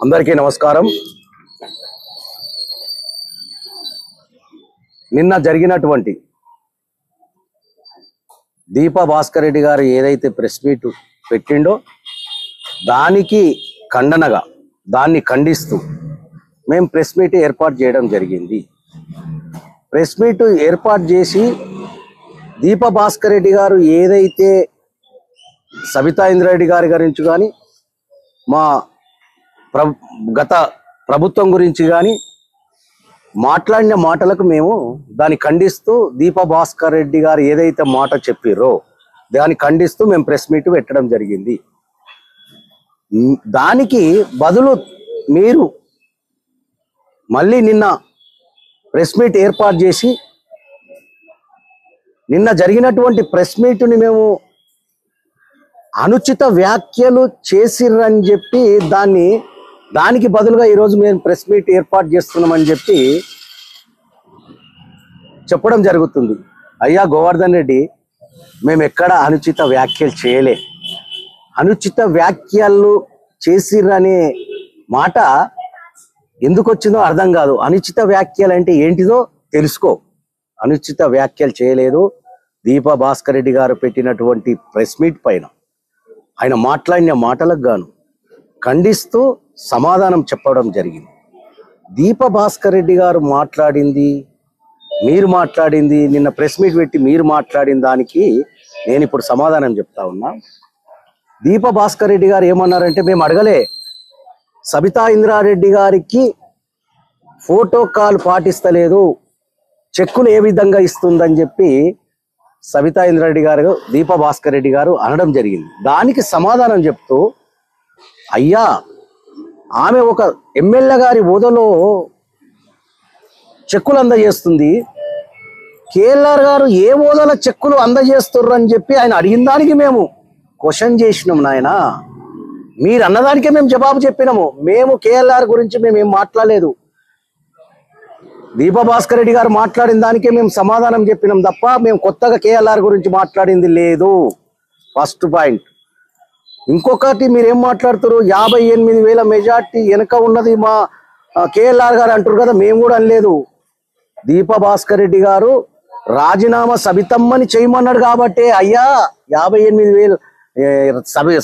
అందరికీ నమస్కారం. నిన్న జరిగినటువంటి దీపా భాస్కర్ రెడ్డి గారు ఏదైతే ప్రెస్ మీట్ పెట్టిండో దానికి ఖండనగా దాన్ని ఖండిస్తూ మేము ప్రెస్ మీట్ ఏర్పాటు చేయడం జరిగింది. ప్రెస్ మీట్ ఏర్పాటు చేసి దీపా భాస్కర్ రెడ్డి గారు ఏదైతే సబితా ఇంద్రారెడ్డి గారి గురించి కానీ మా గత ప్రభుత్వం గురించి కానీ మాట్లాడిన మాటలకు మేము దాన్ని ఖండిస్తూ దీపా భాస్కర్ రెడ్డి గారు ఏదైతే మాట చెప్పారో దాన్ని ఖండిస్తూ మేము ప్రెస్ మీట్ పెట్టడం జరిగింది. దానికి బదులు మీరు మళ్ళీ నిన్న ప్రెస్ మీట్ ఏర్పాటు చేసి నిన్న జరిగినటువంటి ప్రెస్ మీట్ని మేము అనుచిత వ్యాఖ్యలు చేసిర్రని చెప్పి దానికి బదులుగా ఈరోజు మేము ప్రెస్ మీట్ ఏర్పాటు చేస్తున్నామని చెప్పి చెప్పడం జరుగుతుంది. అయ్యా గోవర్ధన్ రెడ్డి, మేము ఎక్కడ అనుచిత వ్యాఖ్యలు చేయలే. అనుచిత వ్యాఖ్యలు చేసిర్రనే మాట ఎందుకు వచ్చిందో అర్థం కాదు. అనుచిత వ్యాఖ్యలు అంటే ఏంటిదో తెలుసుకో. అనుచిత వ్యాఖ్యలు చేయలేదు. దీపా భాస్కర్ రెడ్డి గారు పెట్టినటువంటి ప్రెస్ మీట్ పైన ఆయన మాట్లాడిన మాటలకు గాను ఖండిస్తూ సమాధానం చెప్పడం జరిగింది. దీపా భాస్కర్ రెడ్డి గారు మాట్లాడింది, మీరు మాట్లాడింది, నిన్న ప్రెస్ మీట్ పెట్టి మీరు మాట్లాడిన దానికి నేను ఇప్పుడు సమాధానం చెప్తా ఉన్నా. దీపా భాస్కర్ రెడ్డి గారు ఏమన్నారంటే, మేము అడగలే సబితా ఇంద్రారెడ్డి గారికి ఫోటో కాల్ పాటిస్తలేదు, చెక్కులు ఏ విధంగా ఇస్తుందని చెప్పి సబితా ఇంద్రారెడ్డి గారు దీపా భాస్కర్ రెడ్డి గారు అనడం జరిగింది. దానికి సమాధానం చెప్తూ, అయ్యా ఆమె ఒక ఎమ్మెల్యే గారి హోదాలో చెక్కులు అందజేస్తుంది, కేఎల్ఆర్ గారు ఏ హోదాలో చెక్కులు అందజేస్తుర్రు అని చెప్పి ఆయన అడిగిన దానికి మేము క్వశ్చన్ చేసినాం. నాయన మీరు అన్నదానికే మేము జవాబు చెప్పినాము. మేము కేఎల్ఆర్ గురించి మేము ఏం మాట్లాడలేదు. దీపా భాస్కర్ రెడ్డి గారు మాట్లాడిన దానికే మేము సమాధానం చెప్పినాం తప్ప మేము కొత్తగా కేఎల్ఆర్ గురించి మాట్లాడింది లేదు. First point. ఇంకొకటి మీరేం మాట్లాడుతారు, 58,000 మెజార్టీ వెనక ఉన్నది మా కేఎల్ఆర్ గారు అంటారు కదా. మేము కూడా అనలేదు. దీపా భాస్కర్ రెడ్డి గారు రాజీనామా సబితమ్మని చేయమన్నాడు కాబట్టి, అయ్యా 58,000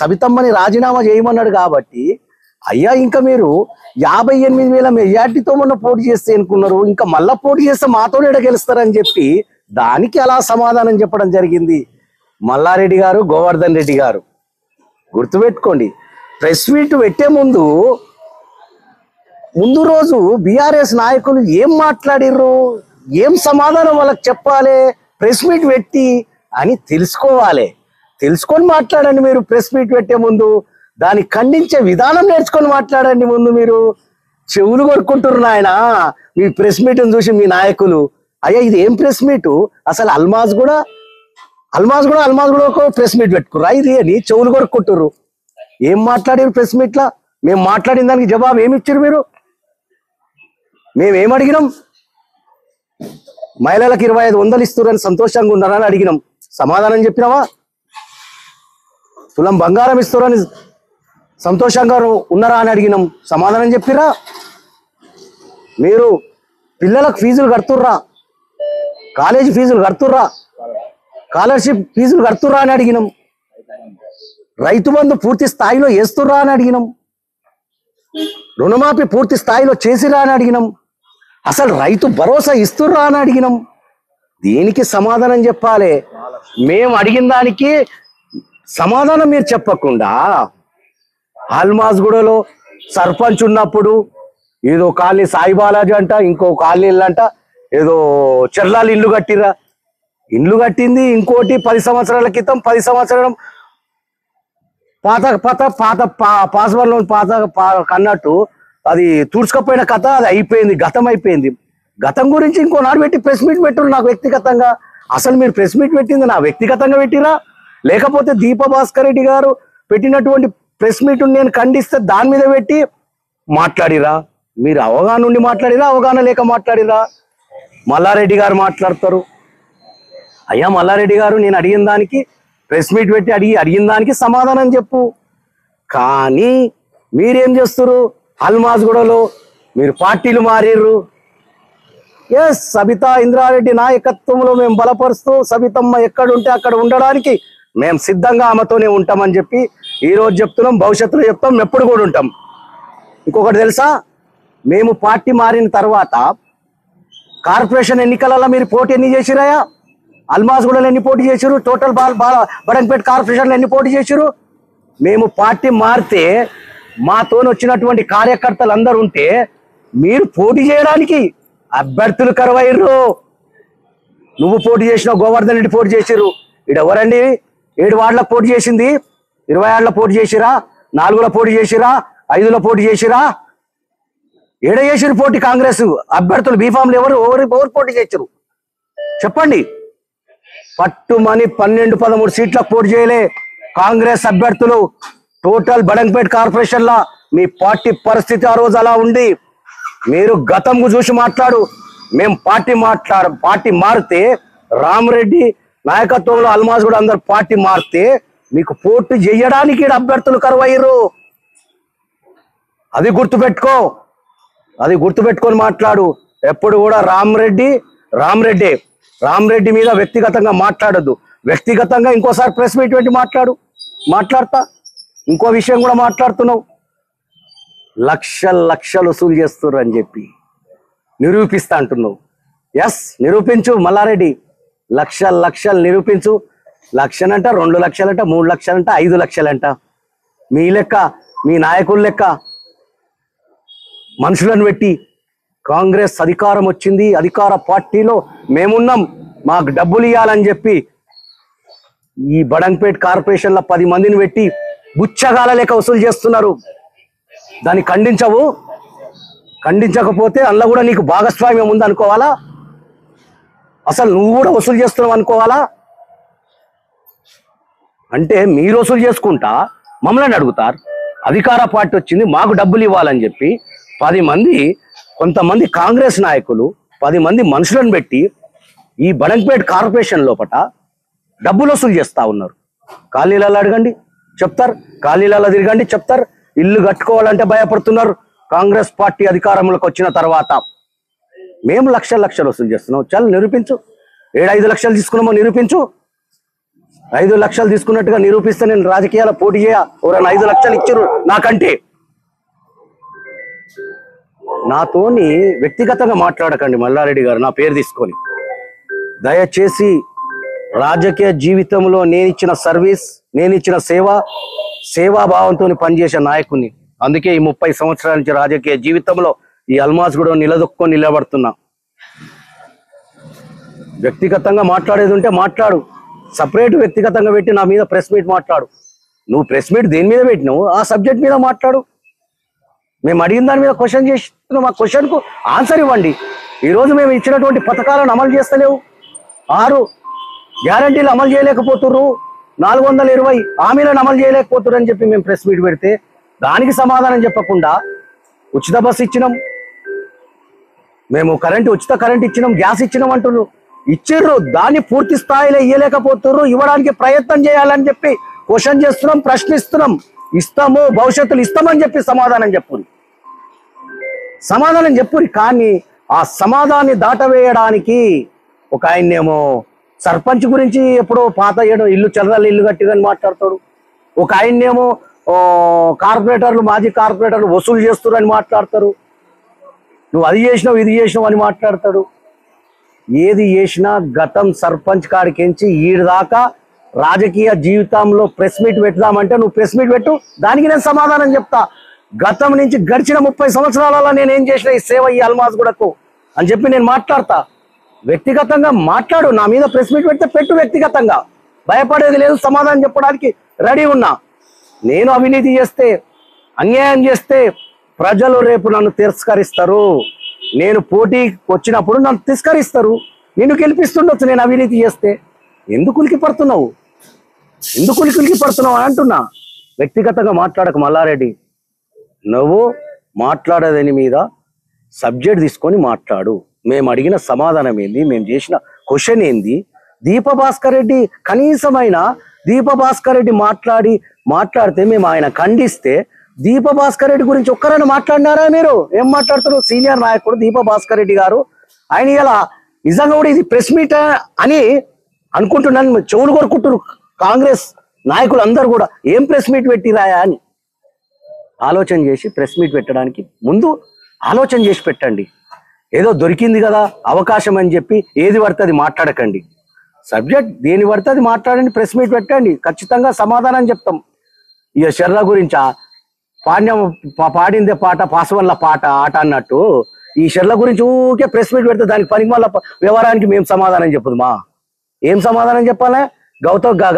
సబితమ్మని రాజీనామా చేయమన్నాడు కాబట్టి, అయ్యా ఇంకా మీరు 58,000 మెజార్టీతో మొన్న పోటీ చేస్తే అనుకున్నారు, ఇంకా మళ్ళా పోటీ చేస్తే మాతోనే గెలుస్తారని చెప్పి దానికి అలా సమాధానం చెప్పడం జరిగింది. మల్లారెడ్డి గారు, గోవర్ధన్ రెడ్డి గారు గుర్తుపెట్టుకోండి. ప్రెస్ మీట్ పెట్టే ముందు రోజు బీఆర్ఎస్ నాయకులు ఏం మాట్లాడిర్రు, ఏం సమాధానం వాళ్ళకి చెప్పాలి, ప్రెస్ మీట్ పెట్టి అని తెలుసుకోవాలి. తెలుసుకొని మాట్లాడండి. మీరు ప్రెస్ మీట్ పెట్టే ముందు దాన్ని ఖండించే విధానం నేర్చుకొని మాట్లాడండి. ముందు మీరు చెవులు కొరుకుంటున్నారు నాయన మీ ప్రెస్ మీట్ని చూసి మీ నాయకులు. అయ్యా ఇది ఏం ప్రెస్ మీటు, అసలు అల్మాజ్ కూడా ఒక ప్రెస్ మీట్ పెట్టుకుర్రా ఇది అని చెవులు కొరుక్కుంటుర్రు. ఏం మాట్లాడారు ప్రెస్ మీట్లా? మేము మాట్లాడిన దానికి జవాబు ఏమి ఇచ్చారు మీరు? మేమేం అడిగినాం? మహిళలకు 2500 ఇస్తున్నారని సంతోషంగా ఉన్నారని అడిగినాం. సమాధానం చెప్పినావా? తులం బంగారం ఇస్తున్నారని సంతోషంగా ఉన్నారా అని అడిగినాం. సమాధానం చెప్పిరా? మీరు పిల్లలకు ఫీజులు కడుతుర్రా, కాలేజీ ఫీజులు కడుతుర్రా, స్కాలర్షిప్ ఫీజులు కడుతుర్రా అని అడిగినాం. రైతు బంధు పూర్తి స్థాయిలో వేస్తుర్రా అని అడిగినాం. రుణమాఫీ పూర్తి స్థాయిలో చేసిరా అని అడిగినాం. అసలు రైతు భరోసా ఇస్తుర్రా అని అడిగినాం. దీనికి సమాధానం చెప్పాలి. మేము అడిగిన దానికి సమాధానం మీరు చెప్పకుండా ఆల్మాజ్గూడలో సర్పంచ్ ఉన్నప్పుడు ఏదో కాలనీ సాయి బాలాజీ అంట, ఇంకో కాలనీలు అంట, ఏదో చెర్లాలు ఇల్లు కట్టిరా. ఇల్లు కట్టింది ఇంకోటి 10 సంవత్సరాల క్రితం, 10 సంవత్సరం పాత పాస్వర్డ్లో కన్నట్టు అది తుడుచుకపోయిన కథ, అది అయిపోయింది, గతం అయిపోయింది. గతం గురించి ఇంకో నాడు పెట్టి ప్రెస్ మీట్ పెట్టరు నాకు వ్యక్తిగతంగా. అసలు మీరు ప్రెస్ మీట్ పెట్టింది నా వ్యక్తిగతంగా పెట్టిరా, లేకపోతే దీపా భాస్కర్ రెడ్డి గారు పెట్టినటువంటి ప్రెస్ మీట్ నేను ఖండిస్తే దాని మీద పెట్టి మాట్లాడిరా? మీరు అవగాహన నుండి మాట్లాడిరా, అవగాహన లేక మాట్లాడిరా? మల్లారెడ్డి గారు మాట్లాడతారు. అయ్యా మల్లారెడ్డి గారు, నేను అడిగిన దానికి ప్రెస్ మీట్ పెట్టి అడిగిన దానికి సమాధానం చెప్పు. కానీ మీరేం చేస్తారు? హల్మాజ్గూడలో మీరు పార్టీలు మారిర్రు. ఎస్, సబితా ఇంద్రారెడ్డి నాయకత్వంలో మేము బలపరుస్తూ సబితమ్మ ఎక్కడుంటే అక్కడ ఉండడానికి మేము సిద్ధంగా ఆమెతోనే ఉంటామని చెప్పి ఈరోజు చెప్తున్నాం, భవిష్యత్తులో చెప్తాం, ఎప్పుడు కూడా ఉంటాం. ఇంకొకటి తెలుసా, మేము పార్టీ మారిన తర్వాత కార్పొరేషన్ ఎన్నికలలో మీరు పోటీ ఎన్ని చేసిరాయా? హల్మాజ్గూడలో ఎన్ని పోటీ చేసిరు? టోటల్ బడంగపేట కార్పొరేషన్లో ఎన్ని పోటీ చేసిరు? మేము పార్టీ మారితే మాతో వచ్చినటువంటి కార్యకర్తలు అందరూ ఉంటే మీరు పోటీ చేయడానికి అభ్యర్థులు కరువయ్యారు. నువ్వు పోటీ చేసినావు, గోవర్ధన్ రెడ్డి పోటీ చేసిరు. ఇక్కడ ఎవరండి 7 వార్డులకు పోటీ చేసింది? 20 వార్డుల పోటీ చేసిరా? 4లో పోటీ చేసిరా? 5లో పోటీ చేసిరా? ఏడ చేసిరు పోటీ? కాంగ్రెస్ అభ్యర్థులు బీఫామ్లు ఎవరు పోటీ చేసిరు చెప్పండి. పట్టుమని 12-13 సీట్లకు పోటీ చేయలే కాంగ్రెస్ అభ్యర్థులు. టోటల్ బడంగపేట కార్పొరేషన్ లా మీ పార్టీ పరిస్థితి ఆ రోజు అలా ఉంది. మీరు గతంకు చూసి మాట్లాడు. మేము పార్టీ మారితే రామరెడ్డి నాయకత్వంలో హల్మాజ్గూడ అందరు పార్టీ మారితే మీకు పోటీ చేయడానికి అభ్యర్థులు కరువయ్యారు. అది గుర్తుపెట్టుకొని మాట్లాడు. ఎప్పుడు కూడా రామరెడ్డి మీద వ్యక్తిగతంగా మాట్లాడద్దు. వ్యక్తిగతంగా ఇంకోసారి ప్రెస్ మీట్ పెట్టి మాట్లాడతా. ఇంకో విషయం కూడా మాట్లాడుతున్నావు, లక్షలు వసూలు చేస్తున్నారు అని చెప్పి నిరూపిస్తా అంటున్నావు. ఎస్, నిరూపించు మల్లారెడ్డి. లక్షలు నిరూపించు. 1 లక్షలంట, 2 లక్షలంట, 3 లక్షలంట, 5 లక్షలంట. మీ లెక్క, మీ నాయకుల లెక్క మనుషులను పెట్టి కాంగ్రెస్ అధికారం వచ్చింది, అధికార పార్టీలో మేమున్నాం, మాకు డబ్బులు ఇవ్వాలని చెప్పి ఈ బడంగపేట కార్పొరేషన్లో 10 మందిని పెట్టి బుచ్చగాల లెక్క వసూలు చేస్తున్నారు. దాన్ని ఖండించకపోతే అందులో కూడా నీకు భాగస్వామ్యం ఉంది అనుకోవాలా? అసలు నువ్వు కూడా వసూలు చేస్తున్నావు అనుకోవాలా? అంటే మీరు వసూలు చేసుకుంటా మమ్మల్ని అడుగుతారు. అధికార పార్టీ వచ్చింది, మాకు డబ్బులు ఇవ్వాలని చెప్పి 10 మంది, కొంతమంది కాంగ్రెస్ నాయకులు 10 మంది మనుషులను పెట్టి ఈ బడంగపేట కార్పొరేషన్ లోపల డబ్బులు వసూలు చేస్తా ఉన్నారు. ఖాళీలలో అడగండి చెప్తారు, ఖాళీలలో తిరగండి చెప్తారు. ఇల్లు కట్టుకోవాలంటే భయపడుతున్నారు. కాంగ్రెస్ పార్టీ అధికారంలోకి వచ్చిన తర్వాత మేము లక్షలు వసూలు చేస్తున్నాం. చాలా నిరూపించు. 5 లక్షలు తీసుకున్నామో నిరూపించు. 5 లక్షలు తీసుకున్నట్టుగా నిరూపిస్తే నేను రాజకీయాల పోటీ చేయ. ఎవరైనా 5 లక్షలు ఇచ్చారు నాకంటే. నాతోని వ్యక్తిగతంగా మాట్లాడకండి మల్లారెడ్డి గారు, నా పేరు తీసుకొని. దయచేసి రాజకీయ జీవితంలో నేనిచ్చిన సర్వీస్, నేనిచ్చిన సేవాభావంతో పనిచేసే నాయకుని. అందుకే ఈ 30 సంవత్సరాల నుంచి రాజకీయ జీవితంలో ఈ హల్మాజ్గూడ నిలబడుతున్నా. వ్యక్తిగతంగా మాట్లాడేది ఉంటే మాట్లాడు. సపరేట్ వ్యక్తిగతంగా పెట్టి నా మీద ప్రెస్ మీట్ మాట్లాడు. నువ్వు ప్రెస్ మీట్ దేని మీద పెట్టినావు ఆ సబ్జెక్ట్ మీద మాట్లాడు. మేము అడిగిన దాని మీద క్వశ్చన్ చేస్తున్నాం. ఆ క్వశ్చన్కు ఆన్సర్ ఇవ్వండి. ఈరోజు మేము ఇచ్చినటువంటి పథకాలను అమలు చేస్తలేవు. 6 గ్యారంటీలు అమలు చేయలేకపోతుర్రు, 420 హామీలను అమలు చేయలేకపోతుర్రు అని చెప్పి మేము ప్రెస్ మీట్ పెడితే దానికి సమాధానం చెప్పకుండా ఉచిత బస్సు ఇచ్చినాం, మేము ఉచిత కరెంట్ ఇచ్చినాం, గ్యాస్ ఇచ్చినాం అంటున్నారు. ఇచ్చిర్రు, దాన్ని పూర్తి స్థాయిలో ఇవ్వలేకపోతుర్రు. ఇవ్వడానికి ప్రయత్నం చేయాలని చెప్పి క్వశ్చన్ చేస్తున్నాం, ప్రశ్నిస్తున్నాం. ఇస్తాము, భవిష్యత్తులో ఇస్తామని చెప్పి సమాధానం చెప్పురి. కానీ ఆ సమాధానాన్ని దాటవేయడానికి ఒక ఆయన్నేమో సర్పంచ్ గురించి ఎప్పుడో పాత ఇల్లు చదరాలి ఇల్లు కట్టిదని మాట్లాడతాడు. ఒక ఆయన్నేమో కార్పొరేటర్లు, మాజీ కార్పొరేటర్లు వసూలు చేస్తున్నారు అని మాట్లాడతారు. నువ్వు అది చేసినావు ఇది చేసినావు అని మాట్లాడతాడు. ఏది చేసినా గతం సర్పంచ్ కాడికించి ఈడిదాకా రాజకీయ జీవితంలో ప్రెస్ మీట్ పెడదామంటే నువ్వు ప్రెస్ మీట్ పెట్టు, దానికి నేను సమాధానం చెప్తా. గతం నుంచి గడిచిన 30 సంవత్సరాలలో నేనేం చేసిన ఈ సేవ ఈ హల్మాజ్గూడకు అని చెప్పి నేను మాట్లాడతా. వ్యక్తిగతంగా మాట్లాడు. నా మీద ప్రెస్ మీట్ పెడితే పెట్టు వ్యక్తిగతంగా. భయపడేది లేదు, సమాధానం చెప్పడానికి రెడీ ఉన్నా. నేను అవినీతి చేస్తే, అన్యాయం చేస్తే ప్రజలు రేపు నన్ను తిరస్కరిస్తారు. నేను పోటీకి వచ్చినప్పుడు నన్ను తిరస్కరిస్తారు. నిన్ను గెలిపిస్తుండొచ్చు నేను అవినీతి చేస్తే. ఎందుకు ఉలికి పడుతున్నావు అని అంటున్నా. వ్యక్తిగతంగా మాట్లాడక మల్లారెడ్డి. నువ్వు మాట్లాడేదని మీద సబ్జెక్ట్ తీసుకొని మాట్లాడు. మేము అడిగిన సమాధానం ఏంది, మేము చేసిన క్వశ్చన్ ఏంది. దీపభాస్కర్ రెడ్డి కనీసమైన దీపభాస్కర్ రెడ్డి మాట్లాడితే మేము ఆయన ఖండిస్తే దీప భాస్కర్ రెడ్డి గురించి ఒక్కరైనా మాట్లాడినారా మీరు? ఏం మాట్లాడుతున్నారు? సీనియర్ నాయకుడు దీప భాస్కర్ రెడ్డి గారు, ఆయన ఇలా నిజంగా కూడా ఇది ప్రెస్ మీట్ అని అనుకుంటున్నాను, చెవులు కొరుకుంటున్నారు కాంగ్రెస్ నాయకులు అందరు కూడా. ఏం ప్రెస్ మీట్ పెట్టిరాయా అని ఆలోచన చేసి ప్రెస్ మీట్ పెట్టడానికి ముందు ఆలోచన చేసి పెట్టండి. ఏదో దొరికింది కదా అవకాశం అని చెప్పి ఏది పడితే అది మాట్లాడకండి. సబ్జెక్ట్ దేని పడితే అది మాట్లాడండి, ప్రెస్ మీట్ పెట్టండి, ఖచ్చితంగా సమాధానం చెప్తాం. ఇక షర్ల గురించా పాడిందే పాట పాసవల్ల పాట ఆట అన్నట్టు ఈ షర్ల గురించి ఊకే ప్రెస్ మీట్ పెడితే దానికి పనికి మళ్ళీ వ్యవహారానికి మేము సమాధానం చెప్పదు మా ఏం సమాధానం చెప్పాలా?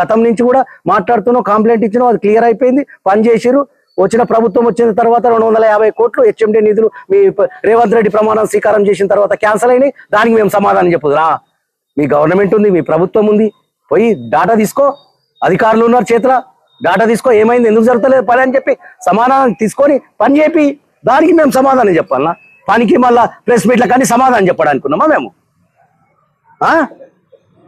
గతం నుంచి కూడా మాట్లాడుతున్నావు, కంప్లైంట్ ఇచ్చినావు, అది క్లియర్ అయిపోయింది, పని చేసిరు. వచ్చిన ప్రభుత్వం వచ్చిన తర్వాత 250 కోట్లు హెచ్ఎండి నిధులు మీ రేవంత్ రెడ్డి ప్రమాణం స్వీకారం చేసిన తర్వాత క్యాన్సిల్ అయినాయి, దానికి మేము సమాధానం చెప్పదురా? మీ గవర్నమెంట్ ఉంది, మీ ప్రభుత్వం ఉంది, పోయి డాటా తీసుకో, అధికారులు ఉన్నారు చేతుల, డాటా తీసుకో, ఏమైంది, ఎందుకు జరుగుతలేదు పని అని చెప్పి సమాధానం తీసుకొని పని చెప్పి దానికి మేము సమాధానం చెప్పాలనా? పనికి మళ్ళా ప్రెస్ మీట్ల కానీ సమాధానం చెప్పడానికి ఉన్నామా మేము?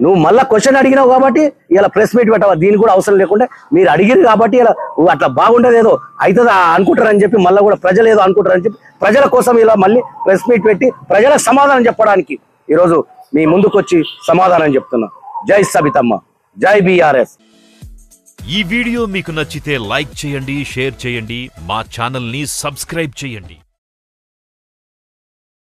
నువ్వు మళ్ళా క్వశ్చన్ అడిగినావు కాబట్టి ఇలా ప్రెస్ మీట్ పెట్టవా? దీనికి కూడా అవసరం లేకుండా మీరు అడిగిరు కాబట్టి ఇలా అట్లా బాగుండదు ఏదో అవుతుంది అనుకుంటారని చెప్పి మళ్ళీ కూడా ప్రజలు ఏదో అనుకుంటారని చెప్పి ప్రజల కోసం ఇలా మళ్ళీ ప్రెస్ మీట్ పెట్టి ప్రజలకు సమాధానం చెప్పడానికి ఈరోజు మీ ముందుకు వచ్చి సమాధానం చెప్తున్నా. జై సబితమ్మ, జై బీఆర్ఎస్. ఈ వీడియో మీకు నచ్చితే లైక్ చేయండి, షేర్ చేయండి, మా ఛానల్ ని సబ్స్క్రైబ్ చేయండి.